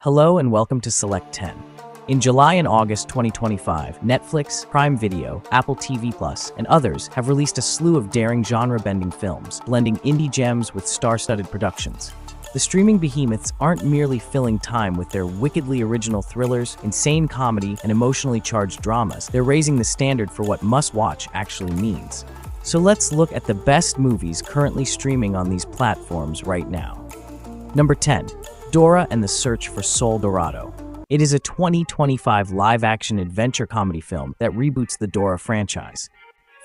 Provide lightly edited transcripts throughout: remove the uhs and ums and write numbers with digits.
Hello and welcome to Select 10. In July and August 2025, Netflix, Prime Video, Apple TV+, and others have released a slew of daring genre-bending films, blending indie gems with star-studded productions. The streaming behemoths aren't merely filling time with their wickedly original thrillers, insane comedy, and emotionally charged dramas. They're raising the standard for what must-watch actually means. So let's look at the best movies currently streaming on these platforms right now. Number 10. Dora and the Search for Soul Dorado. It is a 2025 live-action adventure comedy film that reboots the Dora franchise.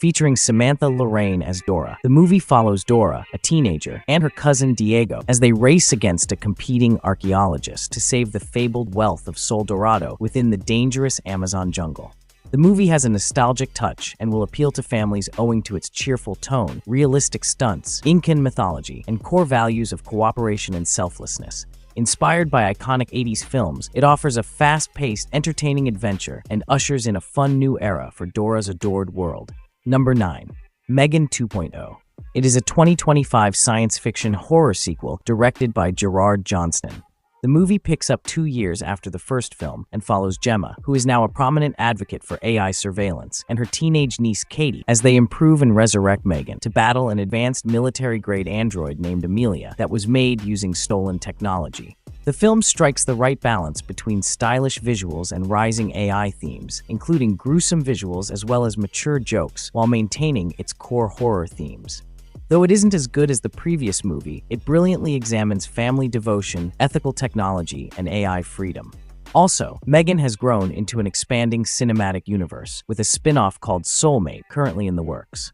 Featuring Samantha Lorraine as Dora, the movie follows Dora, a teenager, and her cousin Diego as they race against a competing archaeologist to save the fabled wealth of Soul Dorado within the dangerous Amazon jungle. The movie has a nostalgic touch and will appeal to families owing to its cheerful tone, realistic stunts, Incan mythology, and core values of cooperation and selflessness. Inspired by iconic 80s films, it offers a fast-paced, entertaining adventure and ushers in a fun new era for Dora's adored world. Number 9. Megan 2.0. It is a 2025 science fiction horror sequel directed by Gerard Johnston. The movie picks up 2 years after the first film and follows Gemma, who is now a prominent advocate for AI surveillance, and her teenage niece Katie as they improve and resurrect Megan to battle an advanced military-grade android named Amelia that was made using stolen technology. The film strikes the right balance between stylish visuals and rising AI themes, including gruesome visuals as well as mature jokes, while maintaining its core horror themes. Though it isn't as good as the previous movie, it brilliantly examines family devotion, ethical technology, and AI freedom. Also, Megan has grown into an expanding cinematic universe, with a spin-off called Soulmate currently in the works.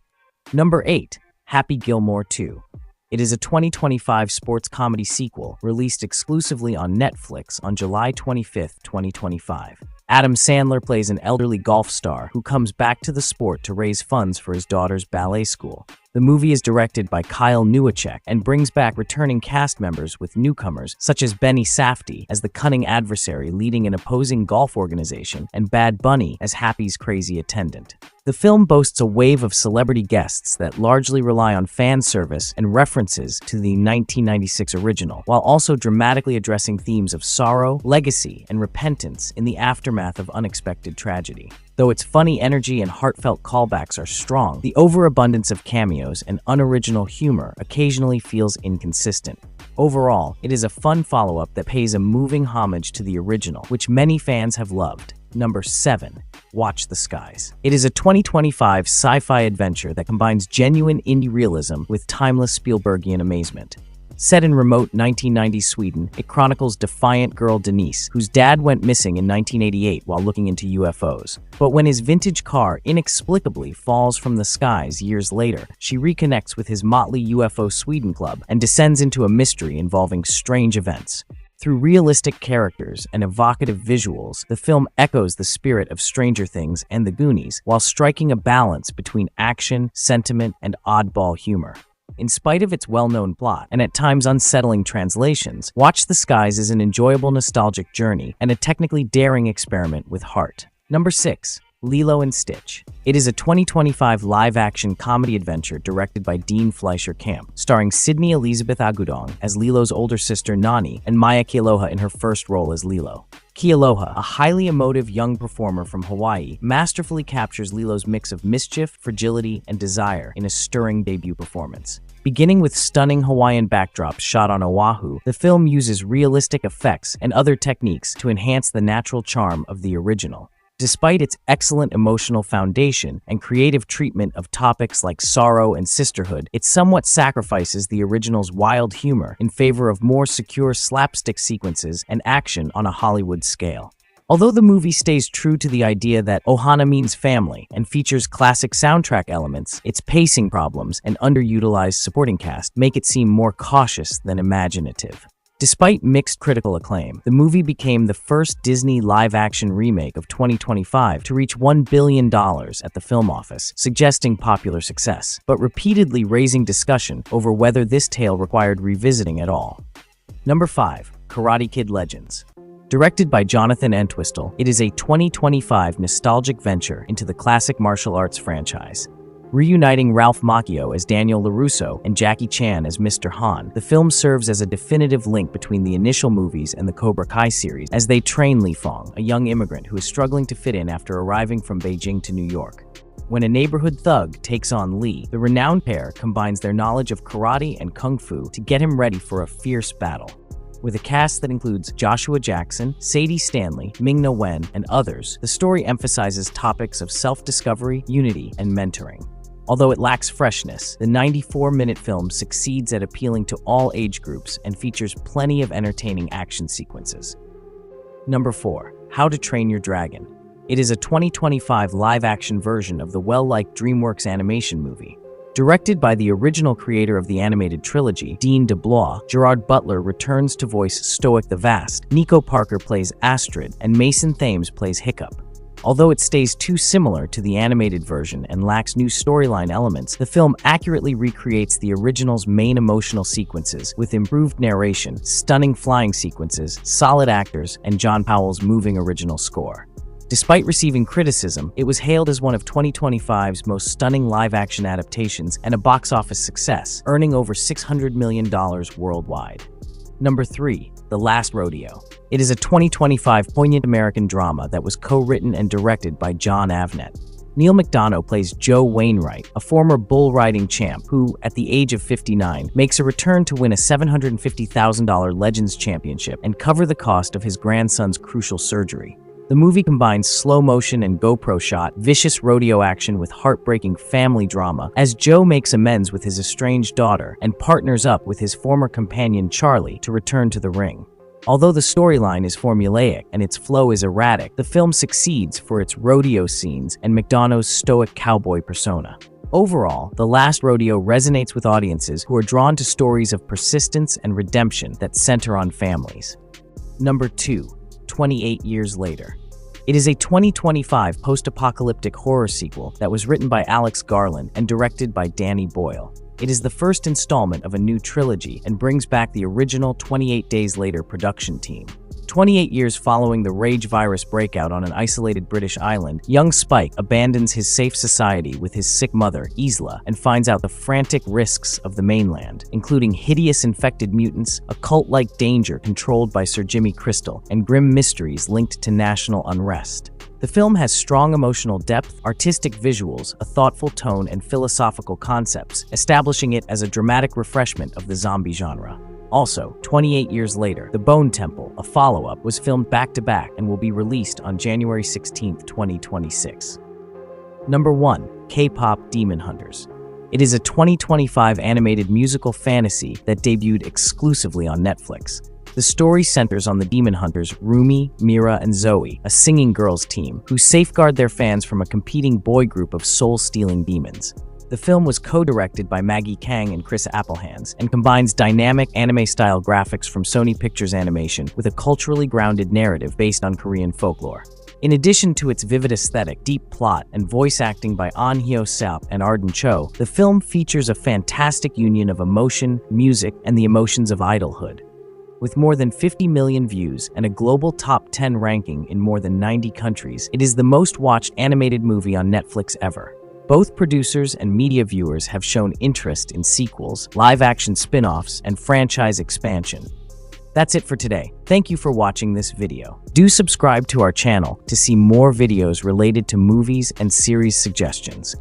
Number 8. Happy Gilmore 2. It is a 2025 sports comedy sequel released exclusively on Netflix on July 25, 2025. Adam Sandler plays an elderly golf star who comes back to the sport to raise funds for his daughter's ballet school. The movie is directed by Kyle Newacek and brings back returning cast members with newcomers such as Benny Safdie as the cunning adversary leading an opposing golf organization and Bad Bunny as Happy's crazy attendant. The film boasts a wave of celebrity guests that largely rely on fan service and references to the 1996 original, while also dramatically addressing themes of sorrow, legacy, and repentance in the aftermath of unexpected tragedy. Though its funny energy and heartfelt callbacks are strong, the overabundance of cameos and unoriginal humor occasionally feels inconsistent. Overall, it is a fun follow-up that pays a moving homage to the original, which many fans have loved. Number 7. Watch the Skies. It is a 2025 sci-fi adventure that combines genuine indie realism with timeless Spielbergian amazement. Set in remote 1990s Sweden, it chronicles defiant girl Denise, whose dad went missing in 1988 while looking into UFOs. But when his vintage car inexplicably falls from the skies years later, she reconnects with his motley UFO Sweden club and descends into a mystery involving strange events. Through realistic characters and evocative visuals, the film echoes the spirit of Stranger Things and The Goonies while striking a balance between action, sentiment, and oddball humor. In spite of its well-known plot and at times unsettling translations, Watch the Skies is an enjoyable nostalgic journey and a technically daring experiment with heart. Number 6. Lilo and Stitch. It is a 2025 live-action comedy adventure directed by Dean Fleischer Camp, starring Sydney Elizabeth Agudong as Lilo's older sister Nani and Maya Kealoha in her first role as Lilo. Kealoha, a highly emotive young performer from Hawaii, masterfully captures Lilo's mix of mischief, fragility, and desire in a stirring debut performance. Beginning with stunning Hawaiian backdrops shot on Oahu, the film uses realistic effects and other techniques to enhance the natural charm of the original. Despite its excellent emotional foundation and creative treatment of topics like sorrow and sisterhood, it somewhat sacrifices the original's wild humor in favor of more secure slapstick sequences and action on a Hollywood scale. Although the movie stays true to the idea that Ohana means family and features classic soundtrack elements, its pacing problems and underutilized supporting cast make it seem more cautious than imaginative. Despite mixed critical acclaim, the movie became the first Disney live-action remake of 2025 to reach $1 billion at the film office, suggesting popular success, but repeatedly raising discussion over whether this tale required revisiting at all. Number 5. Karate Kid Legends. Directed by Jonathan Entwistle, it is a 2025 nostalgic venture into the classic martial arts franchise. Reuniting Ralph Macchio as Daniel LaRusso and Jackie Chan as Mr. Han, the film serves as a definitive link between the initial movies and the Cobra Kai series as they train Li Fong, a young immigrant who is struggling to fit in after arriving from Beijing to New York. When a neighborhood thug takes on Li, the renowned pair combines their knowledge of karate and kung fu to get him ready for a fierce battle. With a cast that includes Joshua Jackson, Sadie Stanley, Ming-Na Wen, and others, the story emphasizes topics of self-discovery, unity, and mentoring. Although it lacks freshness, the 94-minute film succeeds at appealing to all age groups and features plenty of entertaining action sequences. Number 4. How to Train Your Dragon. It is a 2025 live-action version of the well-liked DreamWorks animation movie. Directed by the original creator of the animated trilogy, Dean DeBlois, Gerard Butler returns to voice Stoic the Vast, Nico Parker plays Astrid, and Mason Thames plays Hiccup. Although it stays too similar to the animated version and lacks new storyline elements, the film accurately recreates the original's main emotional sequences with improved narration, stunning flying sequences, solid actors, and John Powell's moving original score. Despite receiving criticism, it was hailed as one of 2025's most stunning live-action adaptations and a box office success, earning over $600 million worldwide. Number 3. The Last Rodeo. It is a 2025 poignant American drama that was co-written and directed by John Avnet. Neil McDonough plays Joe Wainwright, a former bull riding champ who, at the age of 59, makes a return to win a $750,000 Legends Championship and cover the cost of his grandson's crucial surgery. The movie combines slow motion and GoPro shot, vicious rodeo action with heartbreaking family drama as Joe makes amends with his estranged daughter and partners up with his former companion Charlie to return to the ring. Although the storyline is formulaic and its flow is erratic, the film succeeds for its rodeo scenes and McDonough's stoic cowboy persona. Overall, The Last Rodeo resonates with audiences who are drawn to stories of persistence and redemption that center on families. Number 2. 28 Years Later. It is a 2025 post-apocalyptic horror sequel that was written by Alex Garland and directed by Danny Boyle. It is the first installment of a new trilogy and brings back the original 28 Days Later production team. 28 years following the rage virus breakout on an isolated British island, young Spike abandons his safe society with his sick mother, Isla, and finds out the frantic risks of the mainland, including hideous infected mutants, a cult-like danger controlled by Sir Jimmy Crystal, and grim mysteries linked to national unrest. The film has strong emotional depth, artistic visuals, a thoughtful tone, and philosophical concepts, establishing it as a dramatic refreshment of the zombie genre. Also, 28 years later, The Bone Temple, a follow-up, was filmed back-to-back and will be released on January 16, 2026. Number 1. K-Pop Demon Hunters. It is a 2025 animated musical fantasy that debuted exclusively on Netflix. The story centers on the demon hunters Rumi, Mira, and Zoe, a singing girls team, who safeguard their fans from a competing boy group of soul-stealing demons. The film was co-directed by Maggie Kang and Chris Applehands and combines dynamic anime-style graphics from Sony Pictures Animation with a culturally grounded narrative based on Korean folklore. In addition to its vivid aesthetic, deep plot, and voice acting by An Hyo-seop and Arden Cho, the film features a fantastic union of emotion, music, and the emotions of idolhood. With more than 50 million views and a global top 10 ranking in more than 90 countries, it is the most watched animated movie on Netflix ever. Both producers and media viewers have shown interest in sequels, live-action spin-offs, and franchise expansion. That's it for today. Thank you for watching this video. Do subscribe to our channel to see more videos related to movies and series suggestions.